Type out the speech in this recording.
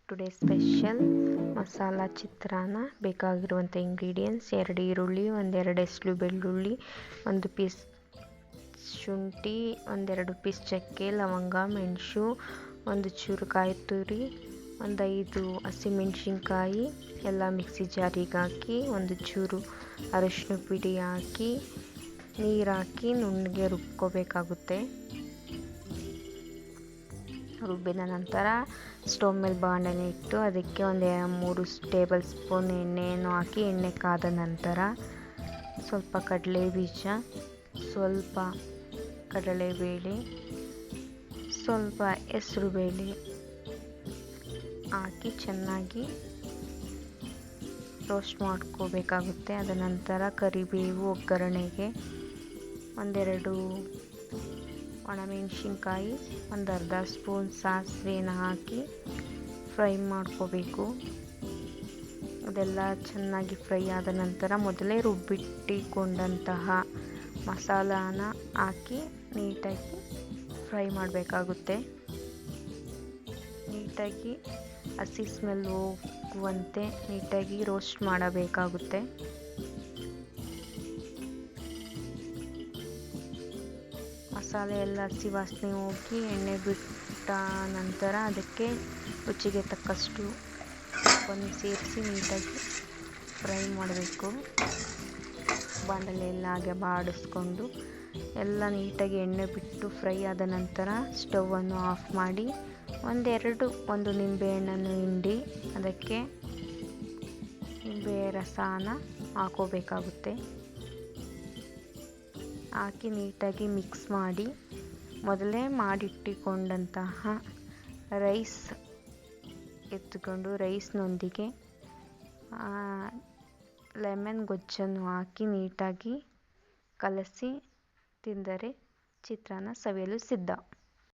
Today special masala ಚಿತ್ರಾನ್ನ. ಬೇಕಾಗಿರುವಂಥ ingredients: 2 ಈರುಳ್ಳಿ, 1-2 ಎಸ್ಳು ಬೆಳ್ಳುಳ್ಳಿ, 1 ಪೀಸ್ ಶುಂಠಿ, 1-2 ಪೀಸ್ ಚಕ್ಕೆ, ಲವಂಗ, ಮೆಣಸು, 1 ಚೂರು ಕಾಯಿ ತುರಿ, 5 ಹಸಿಮೆಣಸಿನ್ಕಾಯಿ ಎಲ್ಲ ಮಿಕ್ಸಿ ಜಾರಿಗೆ ಹಾಕಿ 1 ಚೂರು ಅರಿಶಿನ ಪುಡಿ ಹಾಕಿ ನೀರು ಹಾಕಿ ನುಣ್ಣಗೆ ರುಬ್ಕೋಬೇಕಾಗುತ್ತೆ. ರುಬ್ಬಿದ ನಂತರ ಸ್ಟವ್ ಮೇಲೆ ಬಾಣಲೆ ಇಟ್ಟು ಅದಕ್ಕೆ 3 ಟೇಬಲ್ ಸ್ಪೂನ್ ಎಣ್ಣೆಯನ್ನು ಹಾಕಿ ಎಣ್ಣೆ ಕಾದ ನಂತರ ಸ್ವಲ್ಪ ಕಡಲೆ ಬೀಜ, ಸ್ವಲ್ಪ ಕಡಲೆಬೇಳೆ, ಸ್ವಲ್ಪ ಹೆಸರುಬೇಳೆ ಹಾಕಿ ಚೆನ್ನಾಗಿ ರೋಸ್ಟ್ ಮಾಡ್ಕೋಬೇಕಾಗುತ್ತೆ. ಅದ ನಂತರ ಕರಿಬೇವು ಒಗ್ಗರಣೆಗೆ 1-2 ಒಣಮೆಣಸಿನ್ಕಾಯಿ, 1/2 ಸ್ಪೂನ್ ಸಾಸಿವೆನ ಹಾಕಿ ಫ್ರೈ ಮಾಡ್ಕೋಬೇಕು. ಅದೆಲ್ಲ ಚೆನ್ನಾಗಿ ಫ್ರೈ ಆದ ನಂತರ ಮೊದಲೇ ರುಬ್ಬಿಟ್ಟಿಕೊಂಡಂತಹ ಮಸಾಲಾನ ಹಾಕಿ ನೀಟಾಗಿ ಫ್ರೈ ಮಾಡಬೇಕಾಗುತ್ತೆ. ನೀಟಾಗಿ ಹಸಿ ಸ್ಮೆಲ್ ಹೋಗುವಂತೆ ನೀಟಾಗಿ ರೋಸ್ಟ್ ಮಾಡಬೇಕಾಗುತ್ತೆ. ಮಸಾಲೆ ಎಲ್ಲ ಹಸಿ ವಾಸನೆ ಹೋಗಿ ಎಣ್ಣೆ ಬಿಟ್ಟ ನಂತರ ಅದಕ್ಕೆ ರುಚಿಗೆ ತಕ್ಕಷ್ಟು ಉಪ್ಪನ್ನು ಸೇರಿಸಿ ನೀಟಾಗಿ ಫ್ರೈ ಮಾಡಬೇಕು. ಬಾಣಲೆಯಲ್ಲಿ ಹಾಗೆ ಬಾಡಿಸ್ಕೊಂಡು ಎಲ್ಲ ನೀಟಾಗಿ ಎಣ್ಣೆ ಬಿಟ್ಟು ಫ್ರೈ ಆದ ನಂತರ ಸ್ಟವನ್ನು ಆಫ್ ಮಾಡಿ ಒಂದು ನಿಂಬೆಹಣ್ಣನ್ನು ಹಿಂಡಿ ಅದಕ್ಕೆ ನಿಂಬೆ ರಸನ ಹಾಕೋಬೇಕಾಗುತ್ತೆ. ಹಾಕಿ ನೀಟಾಗಿ ಮಿಕ್ಸ್ ಮಾಡಿ ಮೊದಲೇ ಮಾಡಿಟ್ಟಿಕೊಂಡಂತಹ ರೈಸ್ ಎತ್ತುಕೊಂಡು ರೈಸ್ನೊಂದಿಗೆ ಲೆಮನ್ ಗೊಜ್ಜನ್ನು ಹಾಕಿ ನೀಟಾಗಿ ಕಲಸಿ ತಿಂದರೆ ಚಿತ್ರಾನ್ನ ಸವಿಯಲು ಸಿದ್ಧ.